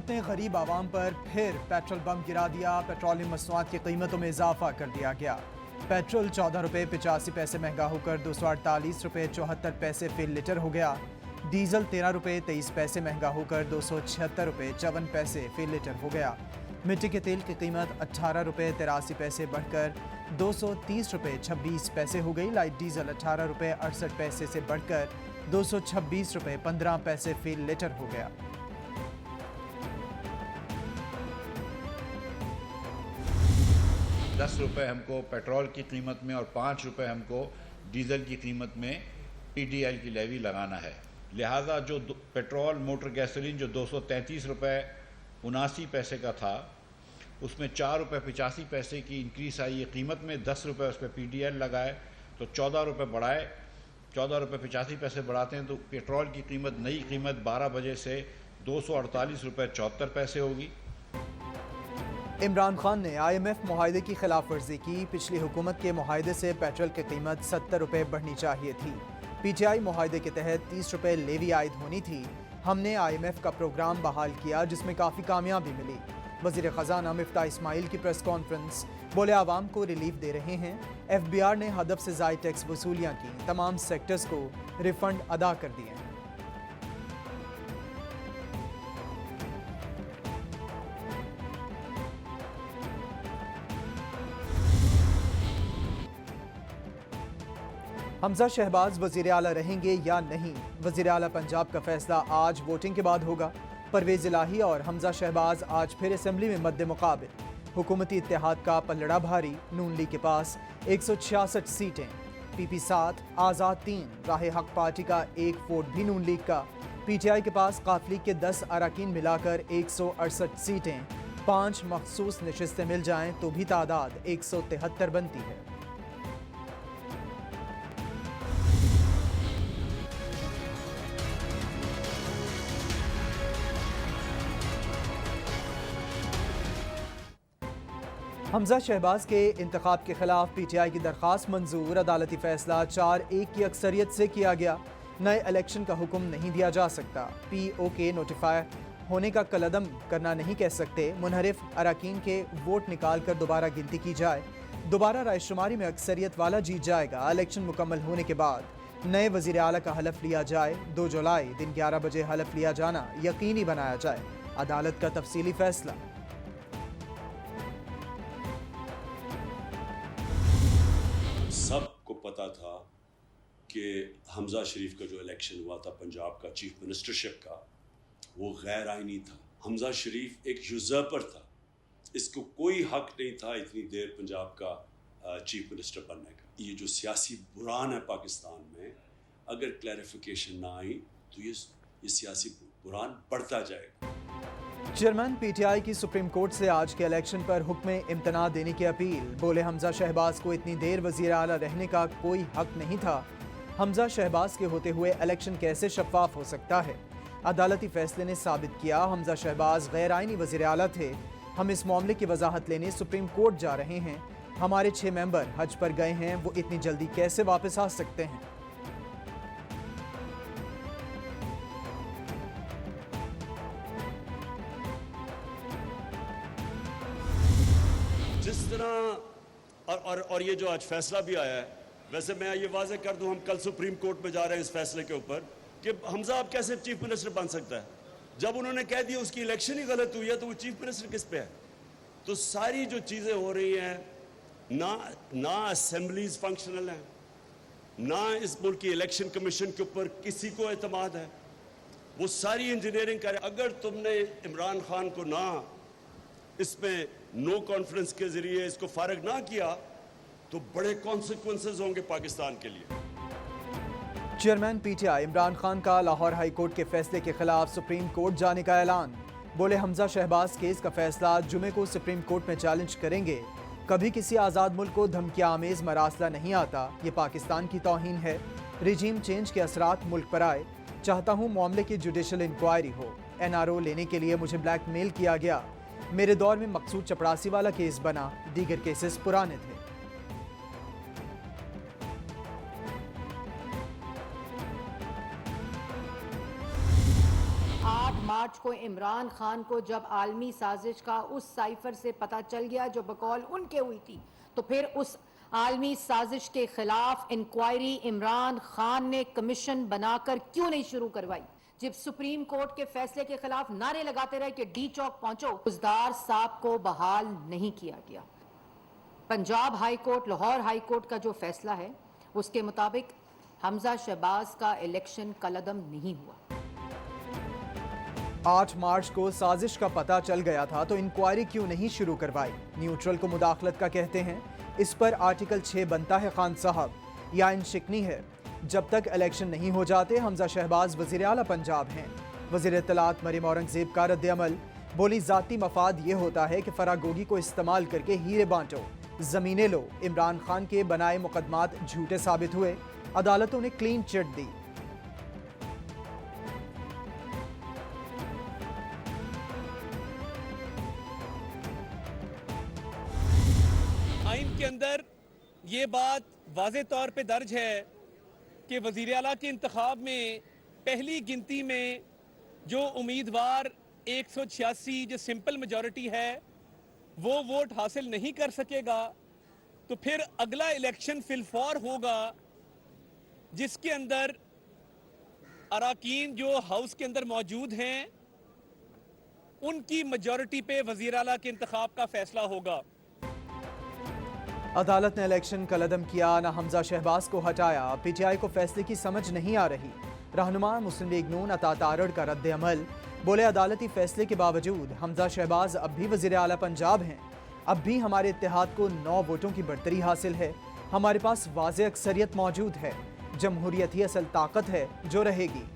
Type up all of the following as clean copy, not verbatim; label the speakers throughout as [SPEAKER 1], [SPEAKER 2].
[SPEAKER 1] हुकूमत ने गरीब आवाम पर फिर पेट्रोल बम गिरा दिया। पेट्रोलियम मसनूआत की कीमतों में इजाफा कर दिया गया। पेट्रोल 14 रुपये 85 पैसे महंगा होकर 248 रुपये 74 पैसे फी लीटर हो गया। डीजल 13 रुपये 23 पैसे महंगा होकर 276 रुपये 54 पैसे फी लीटर हो गया। मिट्टी के तेल की कीमत 18 रुपये 83 पैसे बढ़कर 230 रुपये 26 पैसे हो गई। लाइट डीजल 18 रुपये 68 पैसे से बढ़कर 226 रुपये 15 पैसे फी लीटर हो गया।
[SPEAKER 2] ₹10 हमको पेट्रोल की कीमत में और ₹5 हमको डीजल की कीमत में PDL की लेवी लगाना है। लिहाजा जो पेट्रोल मोटर गैसोलीन जो 233 रुपये 79 पैसे का था, उसमें ₹4.85 की इंक्रीस आई है कीमत में। ₹10 उस पर PDL लगाए तो ₹14 बढ़ाए। ₹14.85 बढ़ाते हैं तो पेट्रोल की कीमत नई कीमत 12 बजे से ₹248.74 होगी।
[SPEAKER 1] इमरान खान ने IMF मुआहदे की खिलाफ वर्जी की। पिछली हुकूमत के मुआहदे से पेट्रोल की कीमत 70 रुपये बढ़नी चाहिए थी। PTI मुआहदे के तहत 30 रुपये लेवी आयद होनी थी। हमने IMF का प्रोग्राम बहाल किया जिसमें काफ़ी कामयाबी मिली। वज़ीर ख़जाना मिफ्ता इस्माइल की प्रेस कॉन्फ्रेंस, बोले आवाम को रिलीफ दे रहे हैं। FBR ने हदफ से ज़ायद टैक्स वसूलियाँ की, तमाम सेक्टर्स को रिफंड अदा कर दिए। हमजा शहबाज वज़ीर आला रहेंगे या नहीं, वज़ीर आला पंजाब का फैसला आज वोटिंग के बाद होगा। परवेज़ इलाही और हमजा शहबाज आज फिर असेंबली में मद्दे मुकाबिल। हुकूमती इत्तेहाद का पलड़ा भारी। नून लीग के पास 166 सीटें, PP 7, आज़ाद 3, राह हक पार्टी का 1 वोट भी नून लीग का। PTI के पास काफ लीग के 10 अरकान मिलाकर 168 सीटें, 5 मखसूस नशिस्तें मिल जाएं तो भी तादाद 173 बनती है। हमजा शहबाज के इंतखाब के खिलाफ PTI की दरख्वास्त मंजूर। अदालती फैसला 4-1 की अक्सरियत से किया गया। नए इलेक्शन का हुक्म नहीं दिया जा सकता। POK नोटिफाई होने का कलदम करना नहीं कह सकते। मुनहरिफ अरकान के वोट निकाल कर दोबारा गिनती की जाए। दोबारा रायशुमारी में अक्सरियत वाला जीत जाएगा। इलेक्शन मुकम्मल होने के बाद नए वज़ीर आला का हलफ लिया जाए। 2 जुलाई दिन 11 बजे हलफ लिया जाना यकीनी बनाया जाए। अदालत का तफसीली फैसला।
[SPEAKER 3] सबको पता था कि हमजा शरीफ का जो इलेक्शन हुआ था पंजाब का चीफ मिनिस्टरशिप का, वो गैर आइनी था। हमजा शरीफ एक यूजर्पर था, इसको कोई हक नहीं था इतनी देर पंजाब का चीफ मिनिस्टर बनने का। ये जो सियासी बुरान है पाकिस्तान में, अगर क्लैरिफिकेशन ना आई तो ये सियासी बुरान बढ़ता जाएगा।
[SPEAKER 1] चेयरमैन PTI की सुप्रीम कोर्ट से आज के इलेक्शन पर हुक्म इम्तना देने की अपील। बोले हमजा शहबाज को इतनी देर वज़ीर आला रहने का कोई हक नहीं था। हमजा शहबाज के होते हुए इलेक्शन कैसे शफाफ हो सकता है। अदालती फैसले ने साबित किया हमजा शहबाज गैर आइनी वज़ीर आला थे। हम इस मामले की वजाहत लेने सुप्रीम कोर्ट जा रहे हैं। हमारे 6 मेंबर हज पर गए हैं, वो इतनी जल्दी कैसे वापस आ सकते हैं।
[SPEAKER 3] जिस तरह और ये जो आज फैसला भी आया है, वैसे मैं ये वाज़ेह कर दूं, हम कल सुप्रीम कोर्ट में जा रहे हैं इस फैसले के ऊपर कि हमजा अब कैसे चीफ मिनिस्टर बन सकता है। जब उन्होंने कह दिया उसकी इलेक्शन ही गलत हुई है तो वो चीफ मिनिस्टर किस पे है। तो सारी जो चीज़ें हो रही हैं, ना असेंबलीज फंक्शनल हैं, ना इस मुल्क की इलेक्शन कमीशन के ऊपर किसी को एतमाद है, वो सारी इंजीनियरिंग करे। अगर तुमने इमरान खान को ना इसमें नो कॉन्फ्रेंस के जरिए इसको फारग ना किया तो बड़े कॉन्सिक्वेंसेस होंगे पाकिस्तान के लिए।
[SPEAKER 1] चेयरमैन PTI इमरान खान का लाहौर हाई कोर्ट के फैसले के खिलाफ सुप्रीम कोर्ट जाने का ऐलान। बोले हमजा शहबाज केस का फैसला जुमे को सुप्रीम कोर्ट में चैलेंज करेंगे। कभी किसी आज़ाद मुल्क को धमकियां आमेज मरासला नहीं आता, ये पाकिस्तान की तौहीन है। रिजीम चेंज के असरात मुल्क पर आए। चाहता हूँ मामले की जुडिशल इंक्वायरी हो। NRO लेने के लिए मुझे ब्लैकमेल किया गया। मेरे दौर में मकसूद चपरासी वाला केस बना, दीगर केसेस पुराने थे।
[SPEAKER 4] 8 मार्च को इमरान खान को जब आलमी साजिश का उस साइफर से पता चल गया जो बकौल उनके हुई थी, तो फिर उस आलमी साजिश के खिलाफ इंक्वायरी इमरान खान ने कमीशन बनाकर क्यों नहीं शुरू करवाई? जब सुप्रीम कोर्ट के फैसले के खिलाफ नारे लगाते रहे कि डी चौक पहुंचो, फौजदार साहब को बहाल नहीं किया गया। Punjab high court, Lahore high court का जो फैसला है उसके मुताबिक हमजा शहबाज का इलेक्शन कलअदम नहीं हुआ।
[SPEAKER 1] 8 मार्च को साजिश का पता चल गया था तो इंक्वायरी क्यों नहीं शुरू करवाई? न्यूट्रल को मुदाखलत का कहते हैं। इस पर आर्टिकल 6 बनता है खान साहब, या इन शिकनी है। जब तक इलेक्शन नहीं हो जाते हमजा शहबाज वज़ीर आला पंजाब हैं। वज़ीर इत्तलात मरीम औरंगज़ेब का रद्द-ए-अमल, बोली ज़ाती मफाद ये होता है कि फरागोगी को इस्तेमाल करके हीरे बांटो, ज़मीनें लो। इमरान खान के बनाए मुकदमात झूठे साबित हुए, अदालतों ने क्लीन चिट दी।
[SPEAKER 5] आइन के अंदर ये बात वाज़े तौर पे दर्ज है कि वज़ीर आला के इंतखाब में पहली गिनती में जो उम्मीदवार 186 जो सिंपल मेजॉरिटी है वो वोट हासिल नहीं कर सकेगा, तो फिर अगला इलेक्शन फिलफौर होगा जिसके अंदर अराकीन जो हाउस के अंदर मौजूद हैं उनकी मेजॉरिटी पे वज़ीर आला के इंतखाब का फैसला होगा।
[SPEAKER 1] अदालत ने इलेक्शन कलअदम किया, न हमजा शहबाज को हटाया। पीटीआई को फैसले की समझ नहीं आ रही। रहनुमा मुस्लिम लीग नून अता तारड़ का रद्द अमल, बोले अदालती फैसले के बावजूद हमजा शहबाज अब भी वज़ीर आला पंजाब हैं। अब भी हमारे इत्तेहाद को 9 वोटों की बढ़तरी हासिल है। हमारे पास वाज़े अक्सरियत मौजूद है। जमहूरियत ही असल ताकत है जो रहेगी।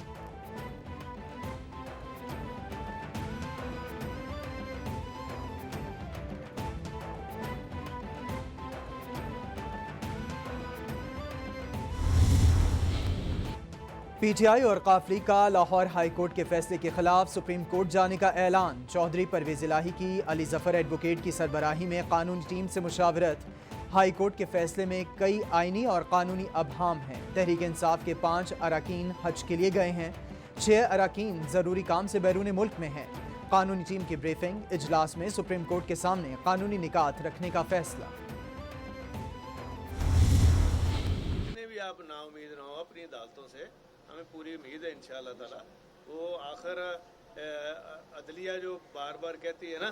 [SPEAKER 1] पीटीआई और काफली का लाहौर हाई कोर्ट के फैसले के खिलाफ सुप्रीम कोर्ट जाने का ऐलान। चौधरी परवेज इलाही की अली जफर एडवोकेट की सरबराही में कानूनी टीम से मुशावरत। हाई कोर्ट के फैसले में कई आईनी और कानूनी अबहाम हैं। तहरीक इंसाफ के 5 अराकीन हज के लिए गए हैं। 6 अराकीन जरूरी काम से बैरून मुल्क में हैं। कानूनी टीम की ब्रीफिंग इजलास में सुप्रीम कोर्ट के सामने कानूनी निकात रखने का फैसला।
[SPEAKER 6] भी आप नाउम्मीद ना हो अपनी अदालतों से, हमें पूरी उम्मीद है इंशाअल्लाह ताला। वो आखिर अदलिया जो बार बार कहती है ना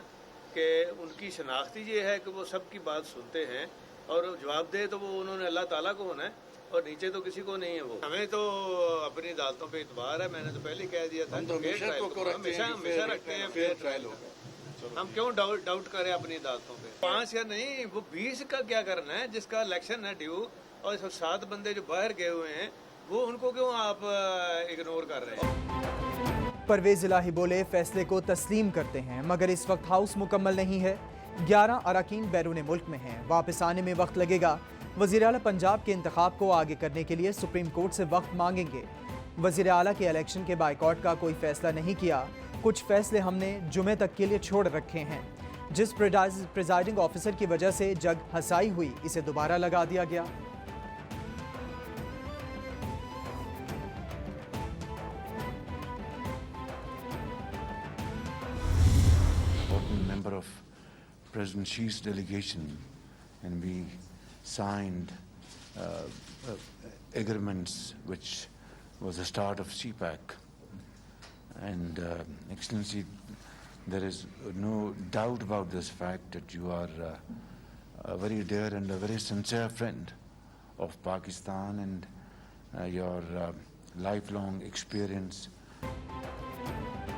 [SPEAKER 6] कि उनकी शनाख्ती ये है कि वो सबकी बात सुनते हैं और जवाब दे तो वो उन्होंने अल्लाह ताला को होना है और नीचे तो किसी को नहीं है। वो हमें तो अपनी अदालतों पे इतबार है। मैंने तो पहले कह दिया था हमेशा रखते हैं फेयर ट्रायल होगा। हम क्यों डाउट करें अपनी अदालतों पे? 5 या नहीं, वो 20 का क्या करना है जिसका इलेक्शन है ड्यू, और 7 बंदे जो बाहर गए हुए हैं वो उनको क्यों आप इग्नोर कर रहे हैं?
[SPEAKER 1] परवेज इलाही बोले फैसले को तस्लीम करते हैं मगर इस वक्त हाउस मुकम्मल नहीं है। 11 अराकीन बैरून मुल्क में हैं, वापस आने में वक्त लगेगा। वज़ीर आला पंजाब के इंतखाब को आगे करने के लिए सुप्रीम कोर्ट से वक्त मांगेंगे। वज़ीर आला के इलेक्शन के बाइकॉट का कोई फैसला नहीं किया। कुछ फैसले हमने जुमे तक के लिए छोड़ रखे हैं। जिस प्रिजाइडिंग ऑफिसर की वजह से जग हसाई हुई, इसे दोबारा लगा दिया गया।
[SPEAKER 7] Member of President Xi's delegation, and we signed agreements which was the start of CPAC. And Excellency, there is no doubt about this fact that you are a very dear and a very sincere friend of Pakistan, and your lifelong experience.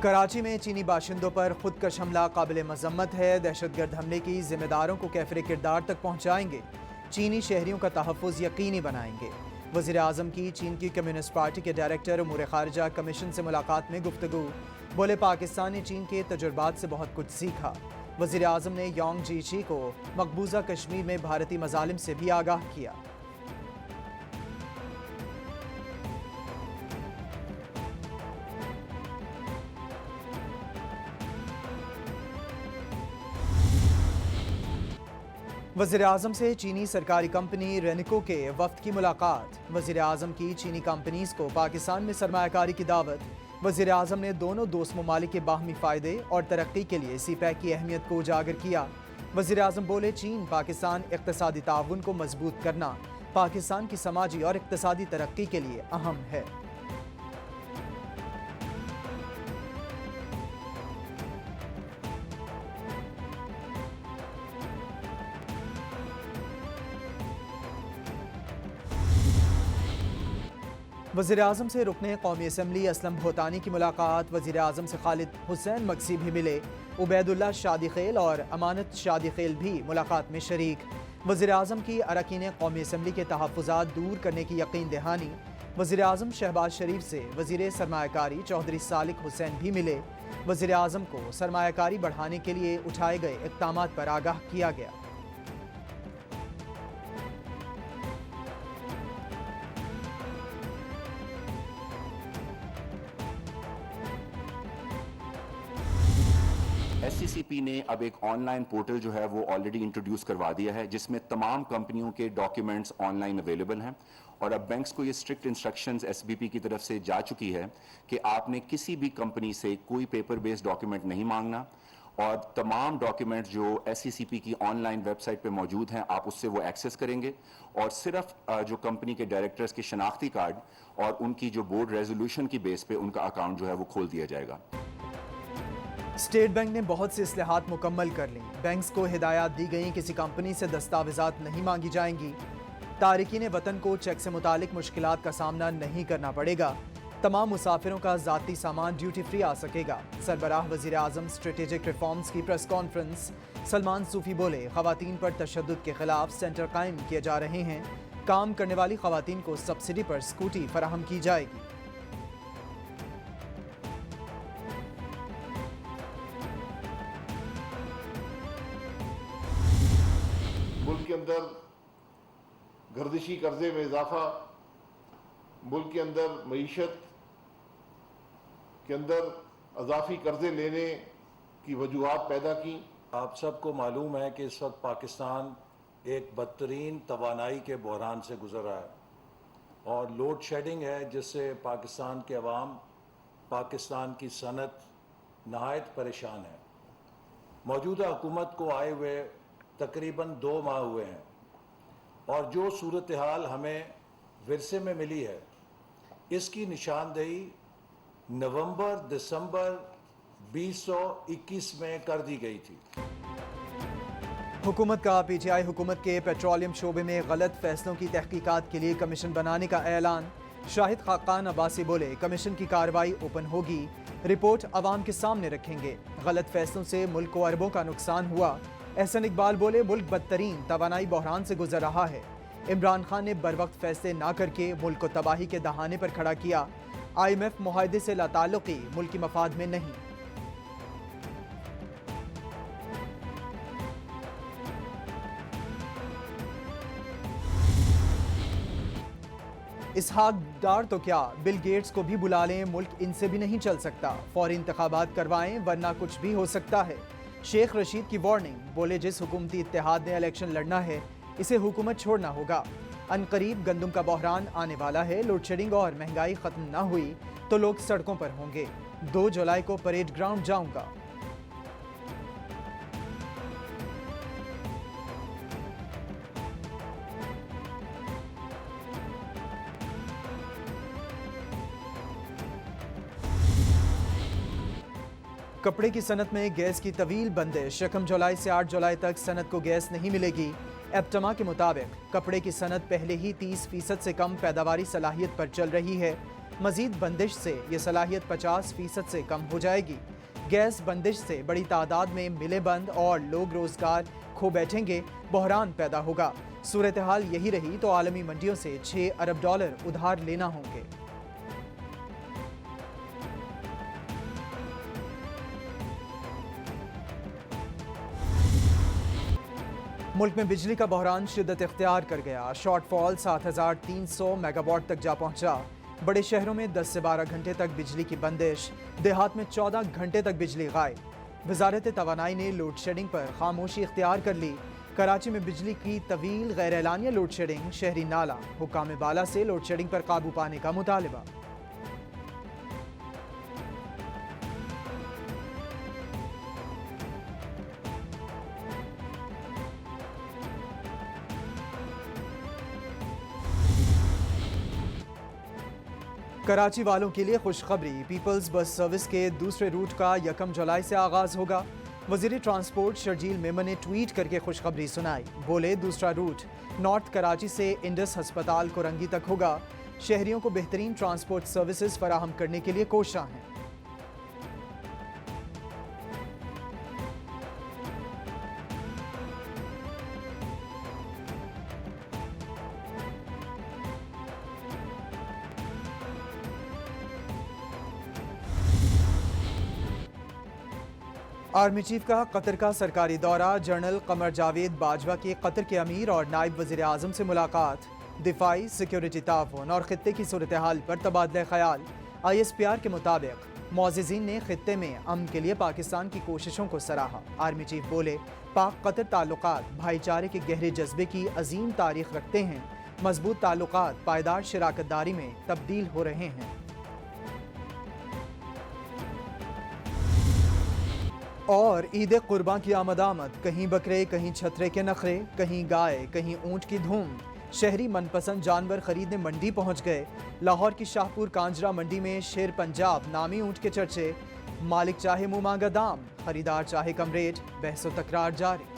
[SPEAKER 1] Karachi में चीनी बाशिंदों पर खुदकश हमला काबिल मजम्मत है। दहशतगर्द हमले की जिम्मेदारों को कैफरे किरदार तक पहुँचाएंगे। चीनी शहरियों का तहफ़्फ़ुज़ यकीनी बनाएंगे। वज़ीर आज़म की चीन की कम्युनिस्ट पार्टी के डायरेक्टर उमूर ख़ारिजा कमीशन से मुलाकात में गुफ्तगू, बोले पाकिस्तान ने चीन के तजुर्बात से बहुत कुछ सीखा। वज़ीर आज़म ने योंग जीची को मकबूजा कश्मीर में भारतीय मज़ालिम से भी आगाह किया। वज़ीर आज़म से चीनी सरकारी कंपनी रेनिको के वफ्द की मुलाकात। वज़ीर आज़म की चीनी कंपनीज को पाकिस्तान में सरमायाकारी की दावत। वज़ीर आज़म ने दोनों दोस्त ममालिक के बाहमी फ़ायदे और तरक्की के लिए CPEC की अहमियत को उजागर किया। वज़ीर आज़म बोले, चीन पाकिस्तान इक़्तिसादी ताउन को मजबूत करना पाकिस्तान की समाजी और इक़्तिसादी तरक्की के लिए अहम है। वज़ीर आज़म से रुकने कौमी असम्बली असलम भोतानी की मुलाकात। वज़ीर आज़म से खालिद हुसैन मक्सी भी मिले। उबैदुल्ला शादी खेल और अमानत शादी खेल भी मुलाकात में शरीक। वज़ीर आज़म की अरकान कौमी असम्बली के तहफ़्फ़ुज़ात दूर करने की यकीन दहानी। वज़ीर आज़म शहबाज शरीफ से वज़ीर सरमायाकारी चौधरी सालिक हुसैन भी मिले। वज़ीर आज़म को सरमायाकारी बढ़ाने के लिए उठाए गए इक़दामात पर आगाह किया गया।
[SPEAKER 8] SCCP ने अब एक ऑनलाइन पोर्टल जो है वो ऑलरेडी इंट्रोड्यूस करवा दिया है, जिसमें तमाम कंपनियों के डॉक्यूमेंट्स ऑनलाइन अवेलेबल हैं। और अब बैंक्स को ये स्ट्रिक्ट इंस्ट्रक्शंस SBP की तरफ से जा चुकी है कि आपने किसी भी कंपनी से कोई पेपर बेस्ड डॉक्यूमेंट नहीं मांगना, और तमाम डॉक्यूमेंट्स जो SCCP की ऑनलाइन वेबसाइट पे मौजूद हैं आप उससे वो एक्सेस करेंगे, और सिर्फ जो कंपनी के डायरेक्टर्स के शनाख्ती कार्ड और उनकी जो बोर्ड रेजोल्यूशन की बेस पे उनका अकाउंट जो है वो खोल दिया जाएगा।
[SPEAKER 1] स्टेट बैंक ने बहुत से इस्लाहात मुकम्मल कर लीं। बैंक्स को हिदायत दी गई किसी कंपनी से दस्तावेजात नहीं मांगी जाएंगी। तारिकीन वतन को चेक से मुतालिक मुश्किलात का सामना नहीं करना पड़ेगा। तमाम मुसाफिरों का ज़ाती सामान ड्यूटी फ्री आ सकेगा। सरबराह वज़ीर आज़म स्ट्रेटेजिक रिफॉर्म्स की प्रेस कॉन्फ्रेंस। सलमान सूफी बोले, ख़वातीन पर तशद्दुद के खिलाफ सेंटर कायम किए जा रहे हैं। काम करने वाली ख़वातीन को सब्सिडी पर स्कूटी फराहम की जाएगी।
[SPEAKER 9] मुल्क के अंदर गर्दिशी कर्जे में इजाफा, मुल्क के अंदर मईशत के अंदर अजाफी कर्जे लेने की वजूहात पैदा की।
[SPEAKER 10] आप सबको मालूम है कि इस वक्त पाकिस्तान एक बदतरीन तवानाई के बहरान से गुजर रहा है और लोड शेडिंग है, जिससे पाकिस्तान के अवाम, पाकिस्तान की सनत नहायत परेशान है। मौजूदा हुकूमत को आए हुए तकरीबन 2 माह हुए हैं, और जो सूरत हाल हमें विरसे में मिली है इसकी निशानदेही नवंबर दिसंबर 2021 में कर दी गई थी।
[SPEAKER 1] हुकूमत का PTI हुकूमत के पेट्रोलियम शोबे में गलत फैसलों की तहकीकात के लिए कमीशन बनाने का ऐलान। शाहिद खाकान अब्बासी बोले, कमीशन की कार्रवाई ओपन होगी, रिपोर्ट अवाम के सामने रखेंगे। गलत फैसलों से मुल्क को अरबों का नुकसान हुआ। एहसन इकबाल बोले, मुल्क बदतरीन तवानाई बहरान से गुजर रहा है। इमरान खान ने बरवक्त फैसले ना करके मुल्क को तबाही के दहाने पर खड़ा किया। IMF मुआहदे से लाताल्लुकी मुल्की मफाद में नहीं। इसहाक डार तो क्या, बिल गेट्स को भी बुला लें, मुल्क इनसे भी नहीं चल सकता। फौरी इंतखाबात करवाएं वरना कुछ भी हो सकता है। शेख रशीद की वार्निंग। बोले, जिस हुकूमती इत्तेहाद ने इलेक्शन लड़ना है इसे हुकूमत छोड़ना होगा। अनकरीब गंदम का बहरान आने वाला है। लोड शेडिंग और महंगाई खत्म ना हुई तो लोग सड़कों पर होंगे। 2 जुलाई को परेड ग्राउंड जाऊंगा। कपड़े की सनत में गैस की तवील बंदिश। 1 जुलाई से 8 जुलाई तक सनत को गैस नहीं मिलेगी। एप्टमा के मुताबिक कपड़े की सनत पहले ही 30% से कम पैदावारी सलाहियत पर चल रही है। मजीद बंदिश से ये सलाहियत 50% से कम हो जाएगी। गैस बंदिश से बड़ी तादाद में मिलें बंद और लोग रोजगार खो बैठेंगे, बहरान पैदा होगा। सूरत हाल यही रही तो आलमी मंडियों से $6 अरब उधार लेना होंगे। मुल्क में बिजली का बहरान शिद्दत इख्तियार कर गया। शॉर्टफॉल 7300 मेगावाट तक जा पहुंचा। बड़े शहरों में 10 से 12 घंटे तक बिजली की बंदिश, देहात में 14 घंटे तक बिजली गायब। वजारत तवानाई ने लोड शेडिंग पर खामोशी इख्तियार कर ली। कराची में बिजली की तवील गैर एलानिया लोड शेडिंग, शहरी नाला। हुक्काम बाला से लोड शेडिंग पर काबू पाने का मुतालबा। कराची वालों के लिए खुशखबरी, पीपल्स बस सर्विस के दूसरे रूट का 1 जुलाई से आगाज होगा। वजीर ट्रांसपोर्ट शर्जील मेमन ने ट्वीट करके खुशखबरी सुनाई। बोले दूसरा रूट नॉर्थ कराची से इंडस हस्पताल कोरंगी तक होगा। शहरियों को बेहतरीन ट्रांसपोर्ट सर्विसेज फराहम करने के लिए कोशां हैं। आर्मी चीफ का कतर का सरकारी दौरा, जनरल कमर जावेद बाजवा की कतर के अमीर और नायब वजीर आजम से मुलाकात, दिफाई सिक्योरिटी ताउन और खित्ते की सूरत हाल पर तबादला ख्याल। ISPR के मुताबिक मोअज़्ज़िज़ीन ने खित्ते में अमन के लिए पाकिस्तान की कोशिशों को सराहा। आर्मी चीफ बोले पाक कतर ताल्लुकात भाईचारे के गहरे जज्बे की अजीम तारीख रखते हैं। मजबूत ताल्लुकात पायदार शराकतदारी में तब्दील हो रहे हैं। और ईद कुर्बान की आमद, कहीं बकरे कहीं छतरे के नखरे, कहीं गाय कहीं ऊंट की धूम। शहरी मनपसंद जानवर खरीदने मंडी पहुंच गए। लाहौर की शाहपुर कांजरा मंडी में शेर पंजाब नामी ऊंट के चर्चे। मालिक चाहे मुंह मांगा दाम, खरीदार चाहे कम रेट, बहसो तकरार जारी।